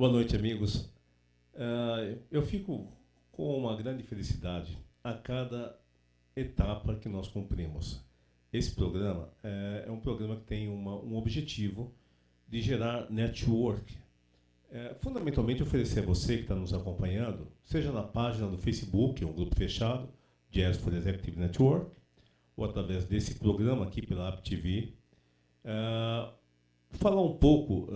Boa noite, amigos. Eu fico com uma grande felicidade a cada etapa que nós cumprimos. Esse programa é um programa que tem um objetivo de gerar network. Fundamentalmente, oferecer a você que está nos acompanhando, seja na página do Facebook, um grupo fechado, Jazz for Executive Network, ou através desse programa aqui pela App TV, falar um pouco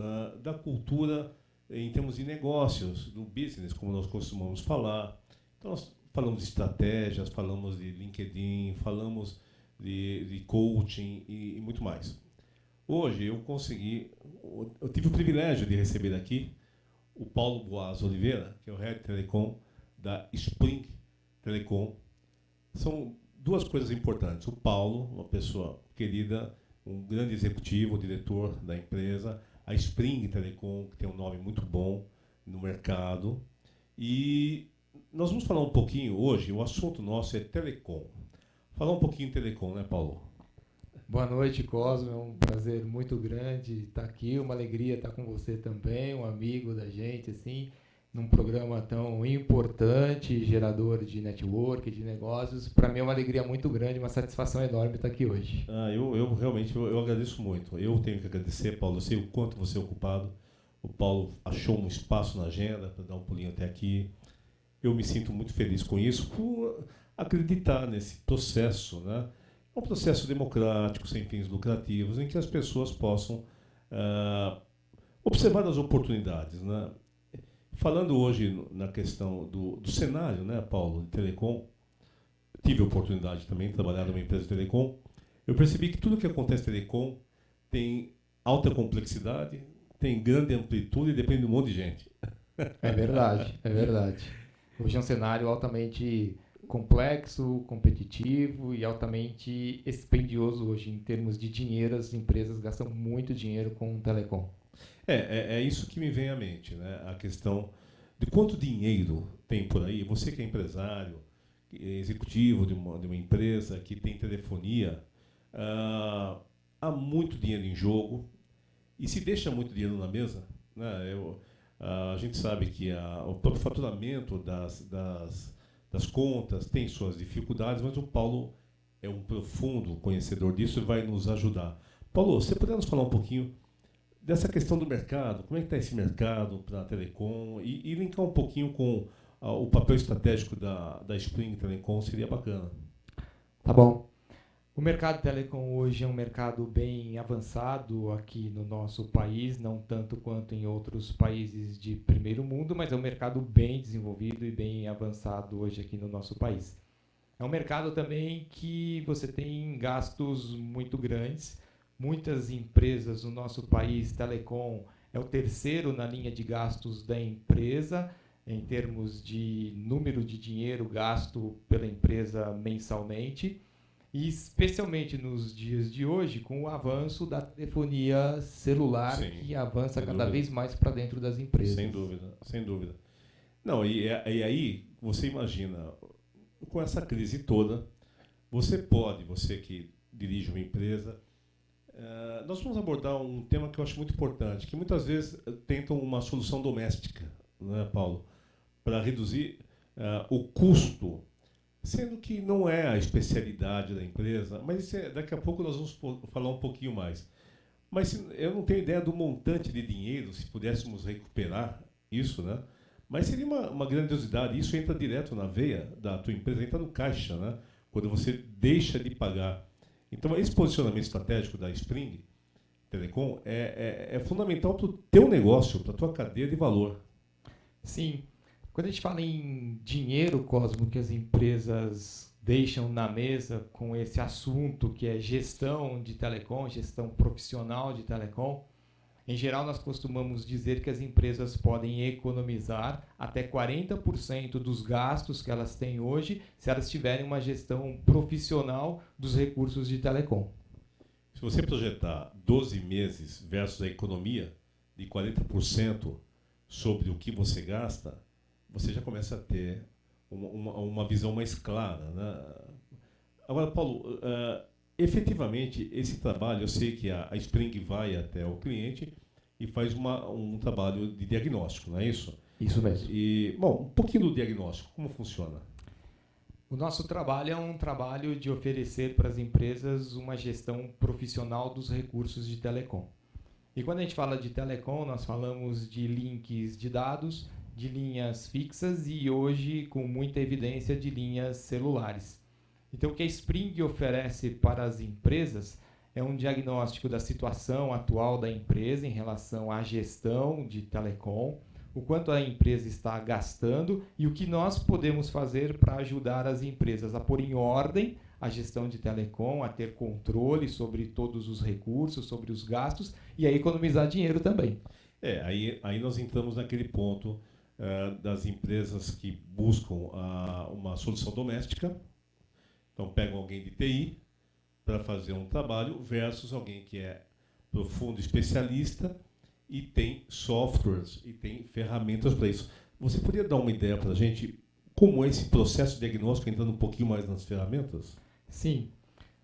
da cultura em termos de negócios, do business, como nós costumamos falar. Então, nós falamos de estratégias, falamos de LinkedIn, falamos de coaching e muito mais. Hoje eu tive o privilégio de receber aqui o Paulo Boas Oliveira, que é o Head Telecom da Spring Telecom. São duas coisas importantes. O Paulo, uma pessoa querida, um grande executivo, diretor da empresa, a Spring Telecom, que tem um nome muito bom no mercado. E nós vamos falar um pouquinho hoje, o assunto nosso é telecom. Falar um pouquinho de telecom, né, Paulo? Boa noite, Cosmo. É um prazer muito grande estar aqui, uma alegria estar com você também, um amigo da gente, assim, num programa tão importante, gerador de network, de negócios. Para mim é uma alegria muito grande, uma satisfação enorme estar aqui hoje. Eu realmente agradeço muito. Eu tenho que agradecer, Paulo. Eu sei o quanto você é ocupado. O Paulo achou um espaço na agenda para dar um pulinho até aqui. Eu me sinto muito feliz com isso, por acreditar nesse processo, né? É um processo democrático, sem fins lucrativos, em que as pessoas possam observar as oportunidades, né? Falando hoje na questão do cenário, né, Paulo, de telecom, tive a oportunidade também de trabalhar numa empresa de telecom. Eu percebi que tudo que acontece em telecom tem alta complexidade, tem grande amplitude e depende de um monte de gente. É verdade, é verdade. Hoje é um cenário altamente complexo, competitivo e altamente expendioso hoje. Em termos de dinheiro, as empresas gastam muito dinheiro com telecom. É isso que me vem à mente, né? A questão de quanto dinheiro tem por aí. Você que é empresário, executivo de uma empresa que tem telefonia, há muito dinheiro em jogo e se deixa muito dinheiro na mesa, né? A gente sabe que o próprio faturamento das contas tem suas dificuldades, mas o Paulo é um profundo conhecedor disso e vai nos ajudar. Paulo, você poderia nos falar um pouquinho dessa questão do mercado, como é que está esse mercado para a telecom e linkar um pouquinho com o papel estratégico da Spring Telecom, seria bacana. Tá bom. O mercado telecom hoje é um mercado bem avançado aqui no nosso país, não tanto quanto em outros países de primeiro mundo, mas é um mercado bem desenvolvido e bem avançado hoje aqui no nosso país. É um mercado também que você tem gastos muito grandes. Muitas empresas no nosso país, telecom é o terceiro na linha de gastos da empresa, em termos de número de dinheiro gasto pela empresa mensalmente. E especialmente nos dias de hoje, com o avanço da telefonia celular, Sim, que avança cada vez mais para dentro das empresas. Sem dúvida, sem dúvida. Não, e aí você imagina, com essa crise toda, você que dirige uma empresa, nós vamos abordar um tema que eu acho muito importante, que muitas vezes tentam uma solução doméstica, né, Paulo, para reduzir o custo, sendo que não é a especialidade da empresa, mas daqui a pouco nós vamos falar um pouquinho mais. Mas eu não tenho ideia do montante de dinheiro, se pudéssemos recuperar isso, né? Mas seria uma grandiosidade. Isso entra direto na veia da tua empresa, entra no caixa, né? Quando você deixa de pagar. Então, esse posicionamento estratégico da Spring Telecom é fundamental para o teu negócio, para a tua cadeia de valor. Sim. Quando a gente fala em dinheiro, Cosmo, que as empresas deixam na mesa com esse assunto que é gestão de telecom, gestão profissional de telecom, em geral nós costumamos dizer que as empresas podem economizar até 40% dos gastos que elas têm hoje se elas tiverem uma gestão profissional dos recursos de telecom. Se você projetar 12 meses versus a economia de 40% sobre o que você gasta, você já começa a ter uma visão mais clara, né? Agora, Paulo, efetivamente, esse trabalho, eu sei que a Spring vai até o cliente e faz um trabalho de diagnóstico, não é isso? Isso mesmo. E, bom, um pouquinho do diagnóstico, como funciona? O nosso trabalho é um trabalho de oferecer para as empresas uma gestão profissional dos recursos de telecom. E quando a gente fala de telecom, nós falamos de links de dados, de linhas fixas e hoje, com muita evidência, de linhas celulares. Então, o que a Spring oferece para as empresas é um diagnóstico da situação atual da empresa em relação à gestão de telecom, o quanto a empresa está gastando e o que nós podemos fazer para ajudar as empresas a pôr em ordem a gestão de telecom, a ter controle sobre todos os recursos, sobre os gastos e a economizar dinheiro também. Aí nós entramos naquele ponto das empresas que buscam uma solução doméstica. Então, pegam alguém de TI para fazer um trabalho versus alguém que é profundo especialista e tem softwares e tem ferramentas para isso. Você poderia dar uma ideia para a gente como é esse processo de diagnóstico, entrando um pouquinho mais nas ferramentas? Sim.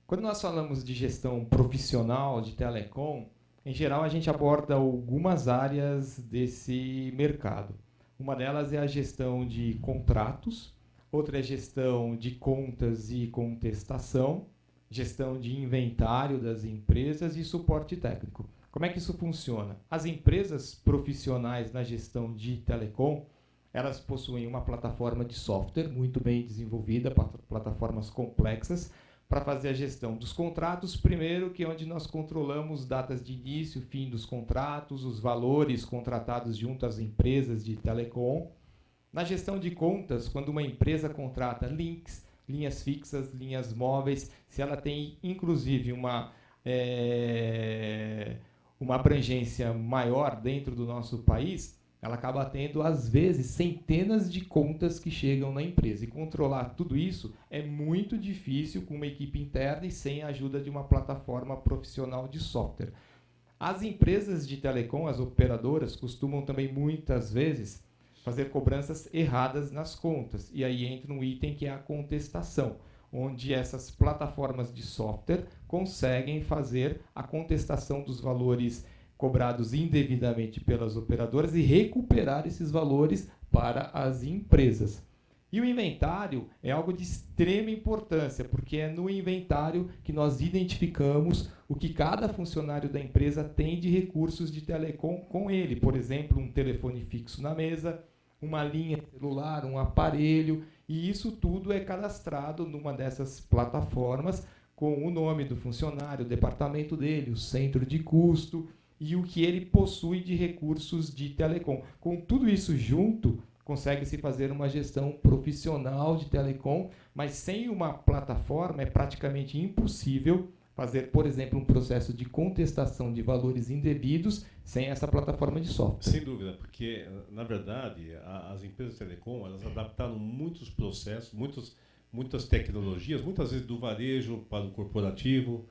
Quando nós falamos de gestão profissional de telecom, em geral a gente aborda algumas áreas desse mercado. Uma delas é a gestão de contratos, outra é gestão de contas e contestação, gestão de inventário das empresas e suporte técnico. Como é que isso funciona? As empresas profissionais na gestão de telecom, elas possuem uma plataforma de software muito bem desenvolvida, plataformas complexas, para fazer a gestão dos contratos, primeiro, que é onde nós controlamos datas de início, fim dos contratos, os valores contratados junto às empresas de telecom. Na gestão de contas, quando uma empresa contrata links, linhas fixas, linhas móveis, se ela tem, inclusive, uma abrangência maior dentro do nosso país, ela acaba tendo, às vezes, centenas de contas que chegam na empresa. E controlar tudo isso é muito difícil com uma equipe interna e sem a ajuda de uma plataforma profissional de software. As empresas de telecom, as operadoras, costumam também, muitas vezes, fazer cobranças erradas nas contas. E aí entra um item que é a contestação, onde essas plataformas de software conseguem fazer a contestação dos valores cobrados indevidamente pelas operadoras e recuperar esses valores para as empresas. E o inventário é algo de extrema importância, porque é no inventário que nós identificamos o que cada funcionário da empresa tem de recursos de telecom com ele. Por exemplo, um telefone fixo na mesa, uma linha celular, um aparelho, e isso tudo é cadastrado numa dessas plataformas com o nome do funcionário, o departamento dele, o centro de custo e o que ele possui de recursos de telecom. Com tudo isso junto, consegue-se fazer uma gestão profissional de telecom, mas sem uma plataforma é praticamente impossível fazer, por exemplo, um processo de contestação de valores indevidos sem essa plataforma de software. Sem dúvida, porque, na verdade, as empresas de telecom, elas adaptaram muitos processos, muitas tecnologias, muitas vezes do varejo para o corporativo.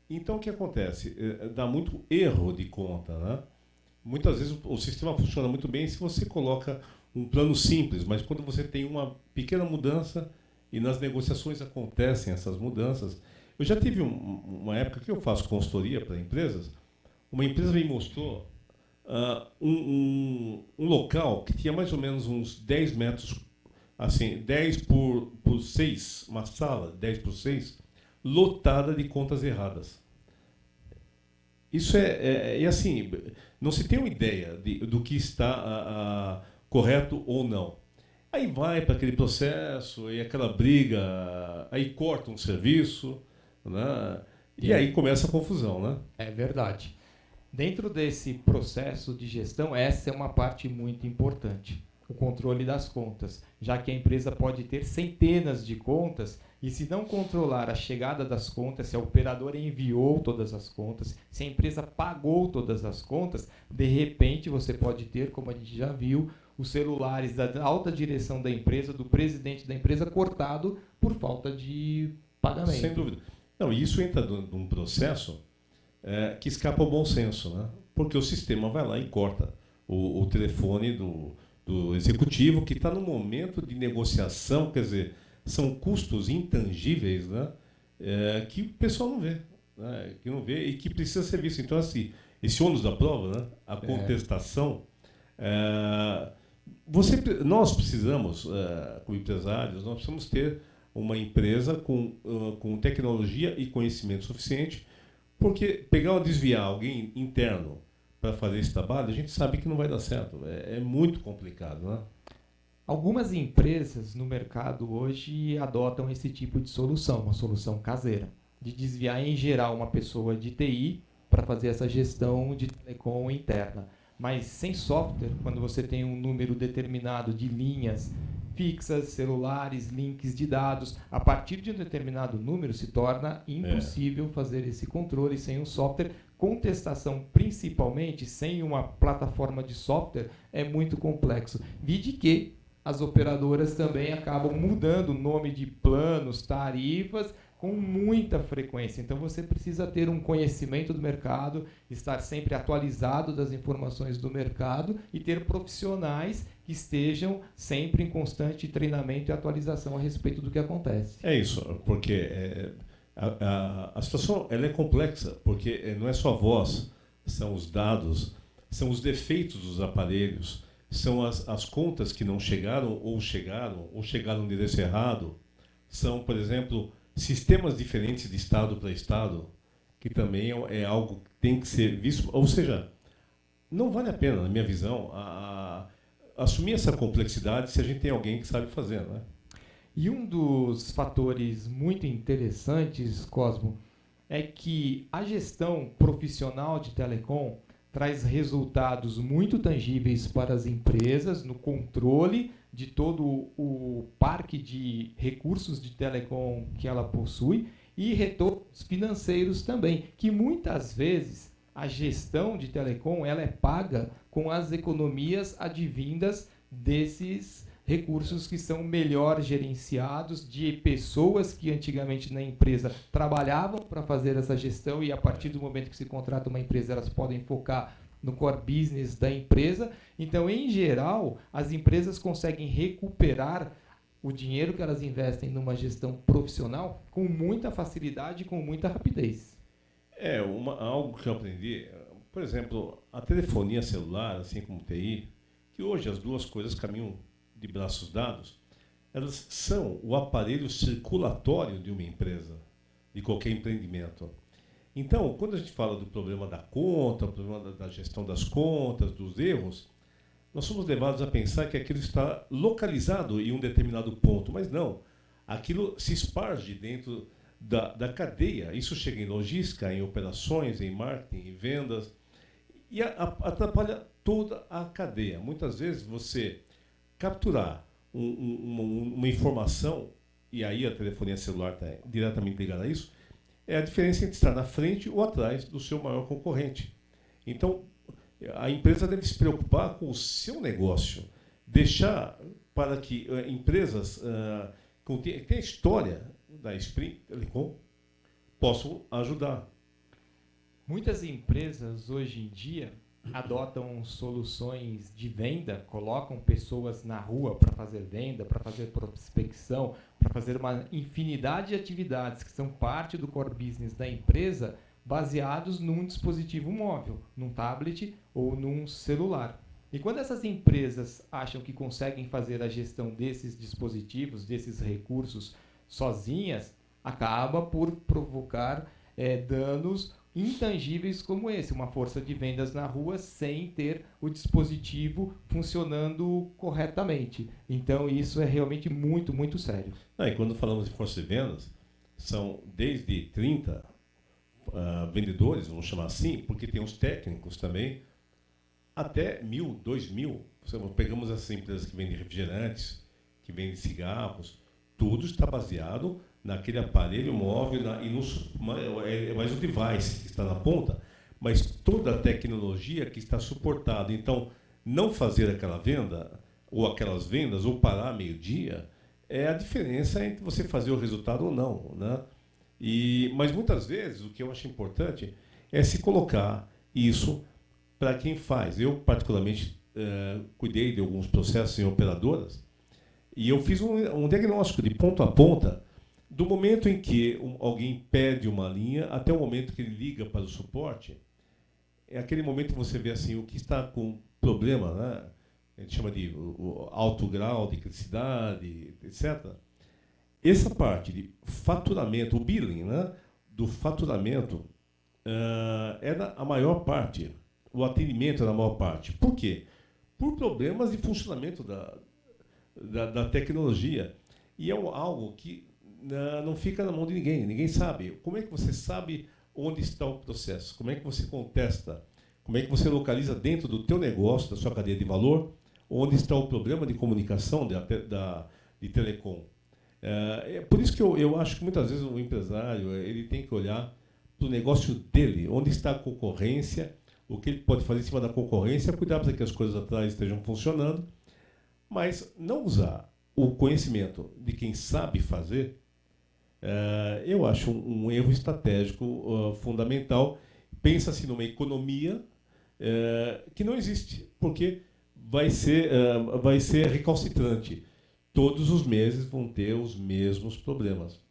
Então, o que acontece? Dá muito erro de conta, né? Muitas vezes o sistema funciona muito bem se você coloca um plano simples, mas quando você tem uma pequena mudança e nas negociações acontecem essas mudanças. Eu já tive uma época que eu faço consultoria para empresas. Uma empresa me mostrou um local que tinha mais ou menos uns 10 metros, assim, 10 por 6, uma sala 10 por 6, lotada de contas erradas. Isso é assim, não se tem uma ideia do que está correto ou não. Aí vai para aquele processo, aí aquela briga, aí corta um serviço, né? E aí começa a confusão, né? É verdade. Dentro desse processo de gestão, essa é uma parte muito importante, o controle das contas, já que a empresa pode ter centenas de contas e se não controlar a chegada das contas, se a operadora enviou todas as contas, se a empresa pagou todas as contas, de repente você pode ter, como a gente já viu, os celulares da alta direção da empresa, do presidente da empresa, cortado por falta de pagamento. Sem dúvida. Não, isso entra num processo que escapa ao bom senso, né? Porque o sistema vai lá e corta o telefone do executivo que está no momento de negociação, quer dizer, são custos intangíveis, né? Que o pessoal não vê, né? Que não vê e que precisa ser visto. Então, assim, esse ônus da prova, né? A contestação. Nós precisamos, como empresários, nós precisamos ter uma empresa com tecnologia e conhecimento suficiente, porque pegar ou desviar alguém interno para fazer esse trabalho, a gente sabe que não vai dar certo. É muito complicado, né? Algumas empresas no mercado hoje adotam esse tipo de solução, uma solução caseira, de desviar em geral uma pessoa de TI para fazer essa gestão de telecom interna. Mas sem software, quando você tem um número determinado de linhas fixas, celulares, links de dados, a partir de um determinado número se torna impossível fazer esse controle sem um software. Contestação, principalmente sem uma plataforma de software, é muito complexo. Vide que as operadoras também acabam mudando o nome de planos, tarifas, com muita frequência. Então, você precisa ter um conhecimento do mercado, estar sempre atualizado das informações do mercado e ter profissionais que estejam sempre em constante treinamento e atualização a respeito do que acontece. É isso, porque a situação ela é complexa, porque não é só a voz, são os dados, são os defeitos dos aparelhos, são as contas que não chegaram ou chegaram no endereço errado, são, por exemplo, sistemas diferentes de estado para estado, que também é algo que tem que ser visto. Ou seja, não vale a pena, na minha visão, assumir essa complexidade se a gente tem alguém que sabe fazer, né? E um dos fatores muito interessantes, Cosmo, é que a gestão profissional de telecom traz resultados muito tangíveis para as empresas no controle de todo o parque de recursos de telecom que ela possui e retornos financeiros também, que muitas vezes a gestão de telecom ela é paga com as economias advindas desses recursos que são melhor gerenciados, de pessoas que antigamente na empresa trabalhavam para fazer essa gestão e a partir do momento que se contrata uma empresa, elas podem focar no core business da empresa. Então, em geral, as empresas conseguem recuperar o dinheiro que elas investem numa gestão profissional com muita facilidade e com muita rapidez. Algo que eu aprendi, por exemplo, a telefonia celular, assim como o TI, que hoje as duas coisas caminham de braços dados, elas são o aparelho circulatório de uma empresa, de qualquer empreendimento. Então, quando a gente fala do problema da conta, o problema da gestão das contas, dos erros, nós somos levados a pensar que aquilo está localizado em um determinado ponto, mas não. Aquilo se esparge dentro da cadeia. Isso chega em logística, em operações, em marketing, em vendas, e atrapalha toda a cadeia. Muitas vezes você capturar uma informação, e aí a telefonia celular está diretamente ligada a isso, é a diferença entre estar na frente ou atrás do seu maior concorrente. Então, a empresa deve se preocupar com o seu negócio, deixar para que empresas que têm a história da Sprint Telecom possam ajudar. Muitas empresas hoje em dia adotam soluções de venda, colocam pessoas na rua para fazer venda, para fazer prospecção, para fazer uma infinidade de atividades que são parte do core business da empresa, baseados num dispositivo móvel, num tablet ou num celular. E quando essas empresas acham que conseguem fazer a gestão desses dispositivos, desses recursos sozinhas, acaba por provocar danos intangíveis como esse, uma força de vendas na rua sem ter o dispositivo funcionando corretamente. Então, isso é realmente muito, muito sério. E quando falamos de força de vendas, são desde 30 vendedores, vamos chamar assim, porque tem os técnicos também, até 1.000, 2.000. Pegamos essas empresas que vendem refrigerantes, que vendem cigarros, tudo está baseado naquele aparelho móvel, mais o device que está na ponta, mas toda a tecnologia que está suportada. Então, não fazer aquela venda, ou aquelas vendas, ou parar meio-dia, é a diferença entre você fazer o resultado ou não, né? Mas muitas vezes o que eu acho importante é se colocar isso para quem faz. Eu, particularmente, cuidei de alguns processos em operadoras e eu fiz um diagnóstico de ponta a ponta do momento em que alguém pede uma linha até o momento que ele liga para o suporte. é aquele momento que você vê assim, o que está com problema, né? A gente chama de o alto grau de criticidade, etc. Essa parte de faturamento, o billing, né, do faturamento, era a maior parte, o atendimento era a maior parte. Por quê? Por problemas de funcionamento da tecnologia. E é algo que não fica na mão de ninguém, ninguém sabe. Como é que você sabe onde está o processo? Como é que você contesta? Como é que você localiza dentro do teu negócio, da sua cadeia de valor, onde está o problema de comunicação de telecom? É por isso que eu acho que muitas vezes o empresário ele tem que olhar para o negócio dele, onde está a concorrência, o que ele pode fazer em cima da concorrência, cuidar para que as coisas atrás estejam funcionando, mas não usar o conhecimento de quem sabe fazer, eu acho um erro estratégico fundamental. Pensa-se numa economia que não existe, porque vai ser recalcitrante. Todos os meses vão ter os mesmos problemas.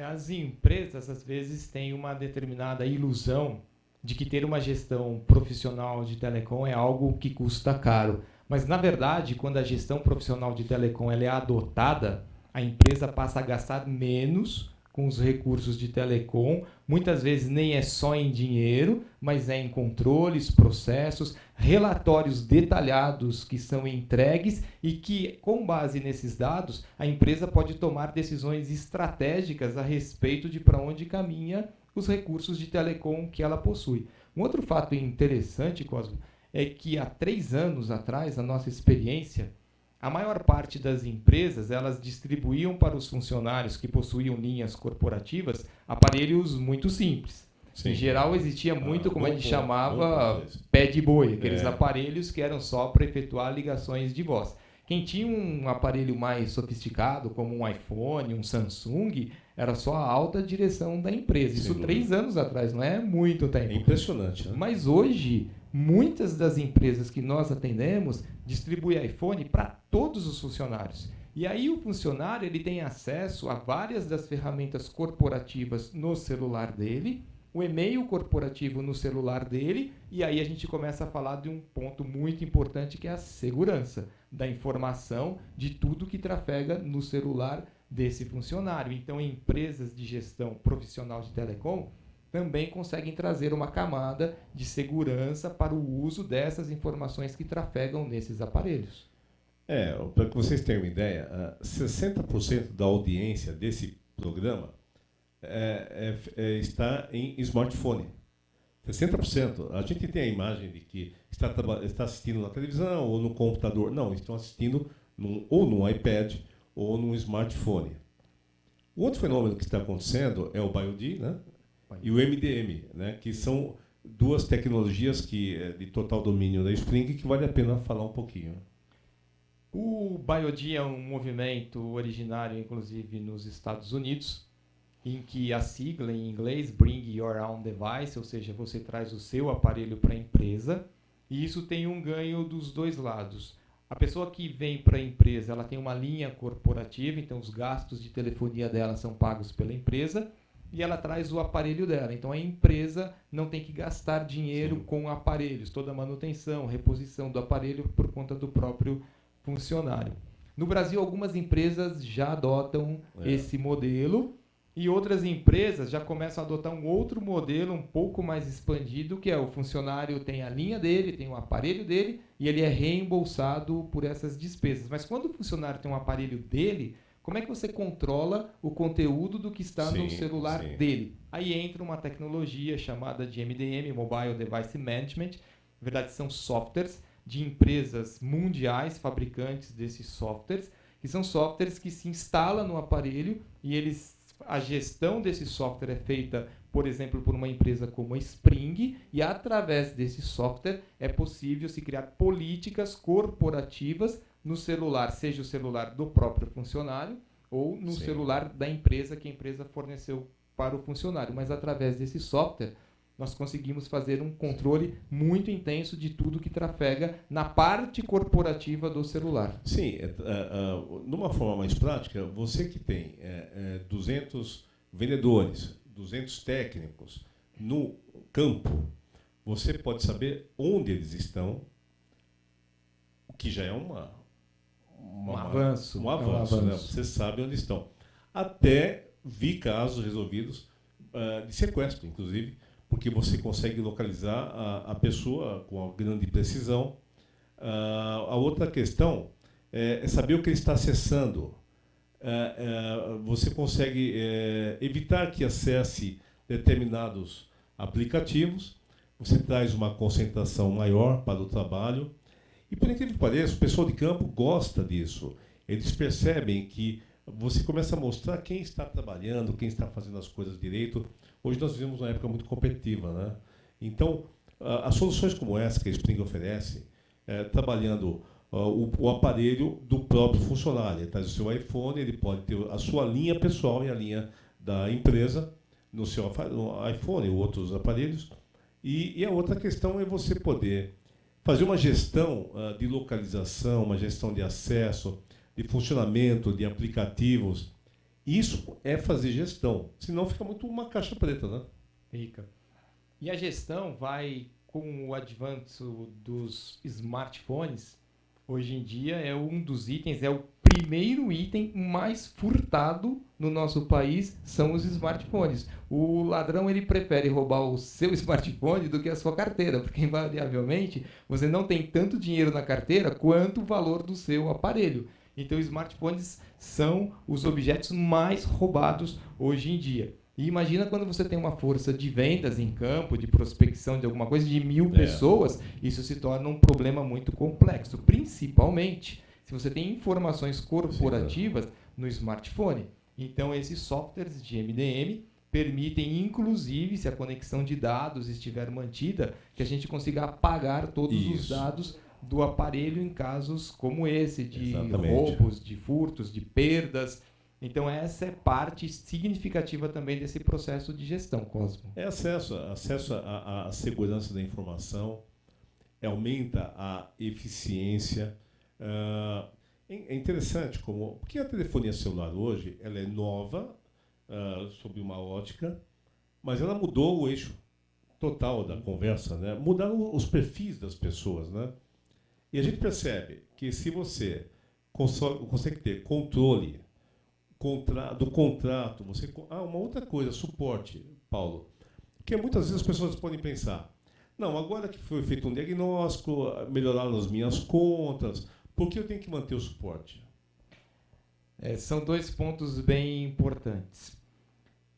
As empresas, às vezes, têm uma determinada ilusão de que ter uma gestão profissional de telecom é algo que custa caro. Mas, na verdade, quando a gestão profissional de telecom ela é adotada, a empresa passa a gastar menos com os recursos de telecom. Muitas vezes nem é só em dinheiro, mas é em controles, processos, relatórios detalhados que são entregues e que, com base nesses dados, a empresa pode tomar decisões estratégicas a respeito de para onde caminha os recursos de telecom que ela possui. Um outro fato interessante, Cosmo, é que há 3 anos atrás, na nossa experiência, a maior parte das empresas elas distribuíam para os funcionários que possuíam linhas corporativas aparelhos muito simples. Sim. Em geral, existia muito, como a gente chamava, pé de boi, aqueles aparelhos que eram só para efetuar ligações de voz. Quem tinha um aparelho mais sofisticado, como um iPhone, um Samsung, era só a alta direção da empresa. Isso 3 anos atrás, não é muito tempo. É impressionante, né? Mas hoje, muitas das empresas que nós atendemos distribuem iPhone para todos os funcionários. E aí o funcionário ele tem acesso a várias das ferramentas corporativas no celular dele, o e-mail corporativo no celular dele, e aí a gente começa a falar de um ponto muito importante que é a segurança da informação de tudo que trafega no celular desse funcionário. Então, empresas de gestão profissional de telecom também conseguem trazer uma camada de segurança para o uso dessas informações que trafegam nesses aparelhos. Para que vocês tenham uma ideia, 60% da audiência desse programa está em smartphone. 60%. A gente tem a imagem de que está assistindo na televisão ou no computador. Não, estão assistindo ou no iPad ou no smartphone. O outro fenômeno que está acontecendo é o BioD, né? E o MDM, né? Que são 2 tecnologias de total domínio da Spring que vale a pena falar um pouquinho. O BioD é um movimento originário, inclusive, nos Estados Unidos, em que a sigla em inglês, Bring Your Own Device, ou seja, você traz o seu aparelho para a empresa, e isso tem um ganho dos 2 lados. A pessoa que vem para a empresa, ela tem uma linha corporativa, então os gastos de telefonia dela são pagos pela empresa, e ela traz o aparelho dela. Então a empresa não tem que gastar dinheiro com aparelhos, toda a manutenção, reposição do aparelho por conta do próprio funcionário. No Brasil, algumas empresas já adotam esse modelo, e outras empresas já começam a adotar um outro modelo um pouco mais expandido, que é o funcionário tem a linha dele, tem o aparelho dele, e ele é reembolsado por essas despesas. Mas quando o funcionário tem um aparelho dele, como é que você controla o conteúdo do que está no celular dele? Aí entra uma tecnologia chamada de MDM, Mobile Device Management. Na verdade, são softwares de empresas mundiais, fabricantes desses softwares, que são softwares que se instalam no aparelho e a gestão desse software é feita, por exemplo, por uma empresa como a Spring, e através desse software é possível se criar políticas corporativas no celular, seja o celular do próprio funcionário ou no celular da empresa que a empresa forneceu para o funcionário. Mas através desse software, nós conseguimos fazer um controle muito intenso de tudo que trafega na parte corporativa do celular. Sim, numa forma mais prática, você que tem 200 vendedores, 200 técnicos no campo, você pode saber onde eles estão, o que já é um avanço. Né? Você sabe onde estão. Até vi casos resolvidos de sequestro, inclusive, porque você consegue localizar a pessoa com uma grande precisão. A outra questão é saber o que ele está acessando. Você consegue evitar que acesse determinados aplicativos, você traz uma concentração maior para o trabalho. E, por incrível que pareça, o pessoal de campo gosta disso. Eles percebem que você começa a mostrar quem está trabalhando, quem está fazendo as coisas direito. Hoje nós vivemos uma época muito competitiva, né? Então, as soluções como essa que a Spring oferece, trabalhando o aparelho do próprio funcionário. Ele traz o seu iPhone, ele pode ter a sua linha pessoal e a linha da empresa no seu iPhone ou outros aparelhos. E a outra questão é você poder fazer uma gestão de localização, uma gestão de acesso, de funcionamento, de aplicativos. Isso é fazer gestão. Senão fica muito uma caixa preta, né? Fica. E a gestão vai com o advento dos smartphones. Hoje em dia é um dos itens, é o primeiro item mais furtado no nosso país, são os smartphones. O ladrão ele prefere roubar o seu smartphone do que a sua carteira, porque invariavelmente você não tem tanto dinheiro na carteira quanto o valor do seu aparelho. Então, os smartphones são os objetos mais roubados hoje em dia. E imagina quando você tem uma força de vendas em campo, de prospecção de alguma coisa, de 1.000 pessoas, isso se torna um problema muito complexo, principalmente se você tem informações corporativas no smartphone. Então, esses softwares de MDM permitem, inclusive, se a conexão de dados estiver mantida, que a gente consiga apagar todos os dados do aparelho em casos como esse, de roubos, de furtos, de perdas. Então, essa é parte significativa também desse processo de gestão, Cosmo. É acesso à segurança da informação, aumenta a eficiência. É interessante porque a telefonia celular hoje ela é nova, sob uma ótica, mas ela mudou o eixo total da conversa, né? Mudaram os perfis das pessoas, né? E a gente percebe que se você consegue ter controle do contrato, uma outra coisa, suporte, Paulo, porque muitas vezes as pessoas podem pensar, não, agora que foi feito um diagnóstico, melhoraram as minhas contas, por que eu tenho que manter o suporte? São dois pontos bem importantes.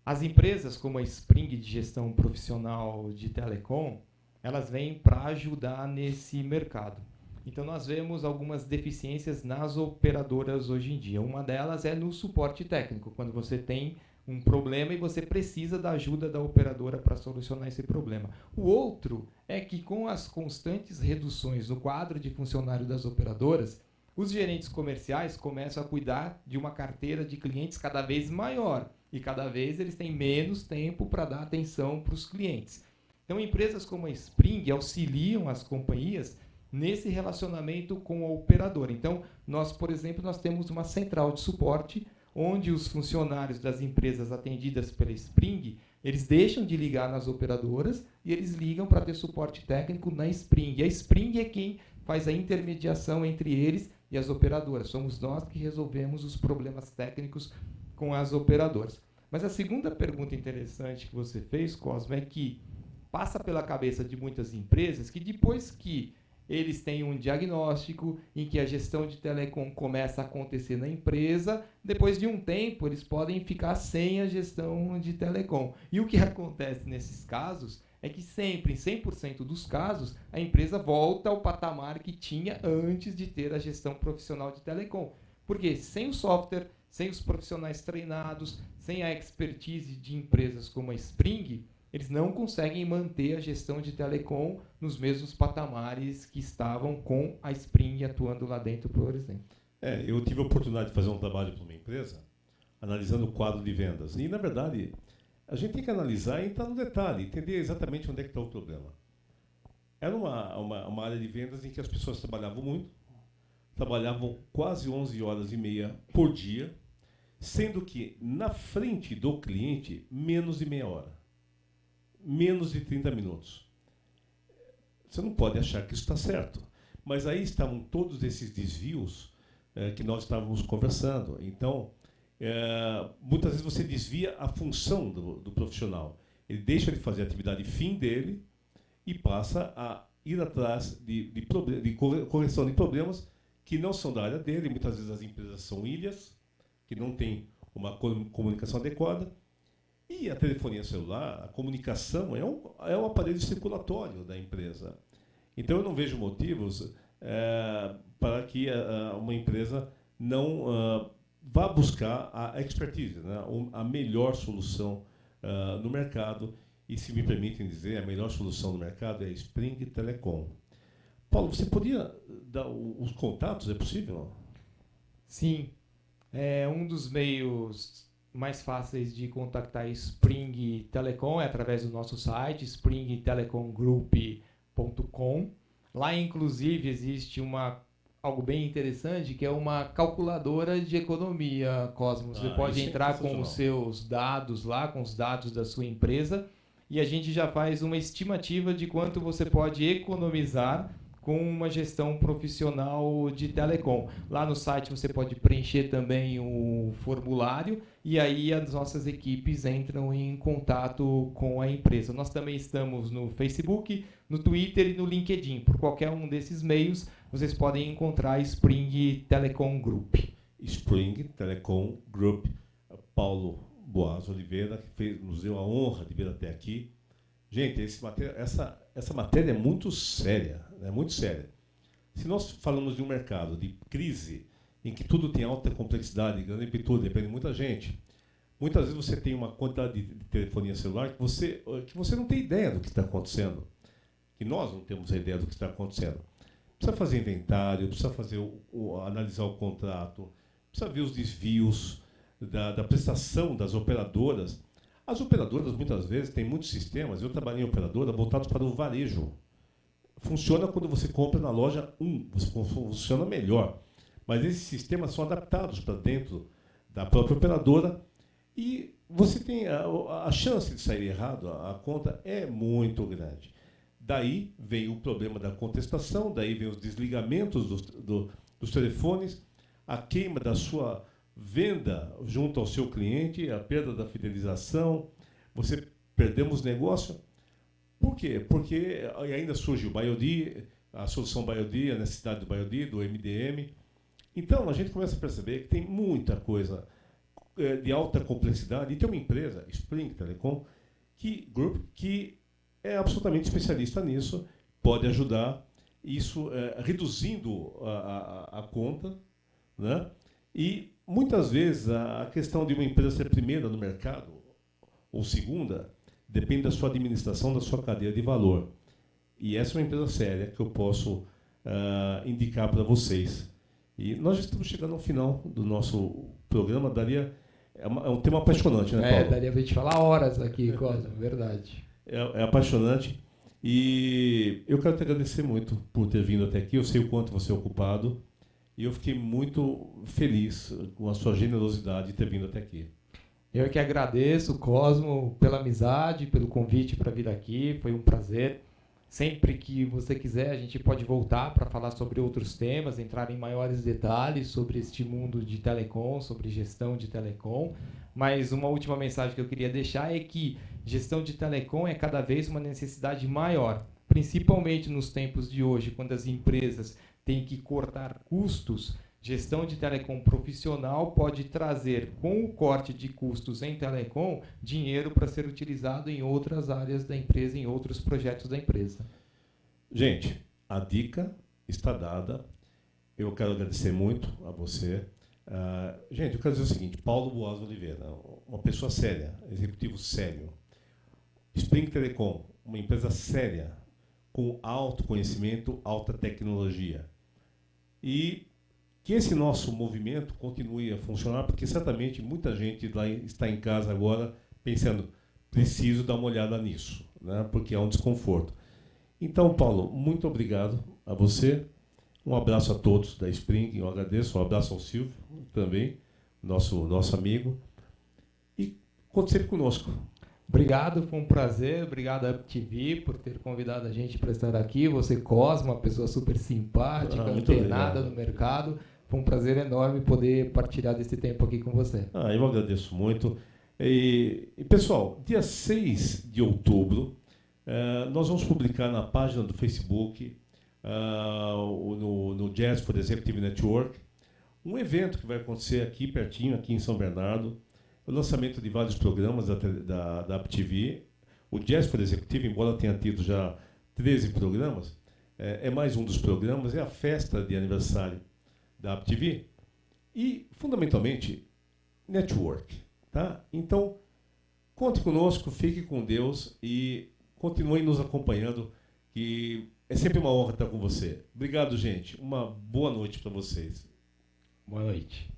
As empresas como a Spring de gestão profissional de telecom, elas vêm para ajudar nesse mercado. Então, nós vemos algumas deficiências nas operadoras hoje em dia. Uma delas é no suporte técnico, quando você tem um problema e você precisa da ajuda da operadora para solucionar esse problema. O outro é que, com as constantes reduções no quadro de funcionário das operadoras, os gerentes comerciais começam a cuidar de uma carteira de clientes cada vez maior e cada vez eles têm menos tempo para dar atenção para os clientes. Então, empresas como a Spring auxiliam as companhias nesse relacionamento com a operadora. Então, por exemplo, nós temos uma central de suporte onde os funcionários das empresas atendidas pela Spring, eles deixam de ligar nas operadoras e eles ligam para ter suporte técnico na Spring. E a Spring é quem faz a intermediação entre eles e as operadoras. Somos nós que resolvemos os problemas técnicos com as operadoras. Mas a segunda pergunta interessante que você fez, Cosmo, é que passa pela cabeça de muitas empresas que depois que eles têm um diagnóstico em que a gestão de telecom começa a acontecer na empresa, depois de um tempo eles podem ficar sem a gestão de telecom. E o que acontece nesses casos é que sempre, em 100% dos casos, a empresa volta ao patamar que tinha antes de ter a gestão profissional de telecom. Porque sem o software, sem os profissionais treinados, sem a expertise de empresas como a Spring, eles não conseguem manter a gestão de telecom nos mesmos patamares que estavam com a Spring atuando lá dentro, por exemplo. Eu tive a oportunidade de fazer um trabalho para uma empresa, analisando o quadro de vendas. E, na verdade, a gente tem que analisar e entrar no detalhe, entender exatamente onde é que está o problema. Era uma área de vendas em que as pessoas trabalhavam muito, trabalhavam quase 11 horas e meia por dia, sendo que, na frente do cliente, menos de meia hora. Menos de 30 minutos. Você não pode achar que isso está certo. Mas aí estavam todos esses desvios que nós estávamos conversando. Então, muitas vezes você desvia a função do profissional. Ele deixa de fazer a atividade fim dele e passa a ir atrás de correção de problemas que não são da área dele. Muitas vezes as empresas são ilhas, que não têm uma comunicação adequada. E a telefonia celular, a comunicação, é um aparelho circulatório da empresa. Então, eu não vejo motivos para que uma empresa não vá buscar a expertise, né? A melhor solução no mercado. E, se me permitem dizer, a melhor solução no mercado é a Spring Telecom. Paulo, você podia dar os contatos? É possível? Sim. Um dos meios mais fáceis de contactar a Spring Telecom é através do nosso site, springtelecomgroup.com. Lá, inclusive, existe algo bem interessante, que é uma calculadora de economia, Cosmo. Você pode entrar com os seus dados lá, com os dados da sua empresa, e a gente já faz uma estimativa de quanto você pode economizar com uma gestão profissional de telecom. Lá no site você pode preencher também o formulário e aí as nossas equipes entram em contato com a empresa. Nós também estamos no Facebook, no Twitter e no LinkedIn. Por qualquer um desses meios, vocês podem encontrar Spring Telecom Group. Spring Telecom Group. Paulo Boas Oliveira, que nos deu a honra de vir até aqui. Gente, essa matéria é muito séria, né? Muito séria. Se nós falamos de um mercado de crise, em que tudo tem alta complexidade, grande amplitude, depende de muita gente, muitas vezes você tem uma quantidade de telefonia celular que você não tem ideia do que está acontecendo, que nós não temos a ideia do que está acontecendo. Precisa fazer inventário, precisa analisar o contrato, precisa ver os desvios da prestação das operadoras. As operadoras, muitas vezes, têm muitos sistemas. Eu trabalhei em operadora voltados para o varejo. Funciona quando você compra na loja 1, funciona melhor. Mas esses sistemas são adaptados para dentro da própria operadora e você tem a chance de sair errado, a conta é muito grande. Daí vem o problema da contestação, daí vem os desligamentos dos telefones, a queima da sua venda junto ao seu cliente, a perda da fidelização, você perdemos negócio. Por quê? Porque ainda surge o BioD, a solução BioD, a necessidade do BioD, do MDM. Então, a gente começa a perceber que tem muita coisa de alta complexidade. E tem uma empresa, Spring Telecom, que é absolutamente especialista nisso, pode ajudar isso reduzindo a conta, né? E muitas vezes a questão de uma empresa ser primeira no mercado ou segunda depende da sua administração, da sua cadeia de valor. E essa é uma empresa séria que eu posso indicar para vocês. E nós já estamos chegando ao final do nosso programa. É um tema apaixonante, né, Paulo? Daria para a gente falar horas aqui, Cosmo, verdade. É apaixonante. E eu quero te agradecer muito por ter vindo até aqui. Eu sei o quanto você é ocupado. E eu fiquei muito feliz com a sua generosidade de ter vindo até aqui. Eu que agradeço, Cosmo, pela amizade, pelo convite para vir aqui. Foi um prazer. Sempre que você quiser, a gente pode voltar para falar sobre outros temas, entrar em maiores detalhes sobre este mundo de telecom, sobre gestão de telecom. Mas uma última mensagem que eu queria deixar é que gestão de telecom é cada vez uma necessidade maior, principalmente nos tempos de hoje, quando as empresas têm que cortar custos. Gestão de telecom profissional pode trazer, com o corte de custos em telecom, dinheiro para ser utilizado em outras áreas da empresa, em outros projetos da empresa. Gente, a dica está dada. Eu quero agradecer muito a você. Gente, eu quero dizer o seguinte, Paulo Boas Oliveira, uma pessoa séria, executivo sério. Spring Telecom, uma empresa séria, com alto conhecimento, alta tecnologia. E que esse nosso movimento continue a funcionar, porque certamente muita gente lá está em casa agora pensando, preciso dar uma olhada nisso, né? Porque é um desconforto. Então, Paulo, muito obrigado a você. Um abraço a todos da Spring, eu agradeço. Um abraço ao Silvio também, nosso amigo. E conte sempre conosco. Obrigado, foi um prazer. Obrigado, Up TV, por ter convidado a gente para estar aqui. Você, Cosmo, uma pessoa super simpática, antenada no mercado. Foi um prazer enorme poder partilhar desse tempo aqui com você. Eu agradeço muito. E pessoal, dia 6 de outubro, nós vamos publicar na página do Facebook, no Jazz for Executive Network, um evento que vai acontecer aqui pertinho, aqui em São Bernardo, o lançamento de vários programas da AppTV. O Jazz for Executive, embora tenha tido já 13 programas, é mais um dos programas, é a festa de aniversário da AppTV e, fundamentalmente, network. Tá? Então, conte conosco, fique com Deus e continue nos acompanhando, que é sempre uma honra estar com você. Obrigado, gente. Uma boa noite para vocês. Boa noite.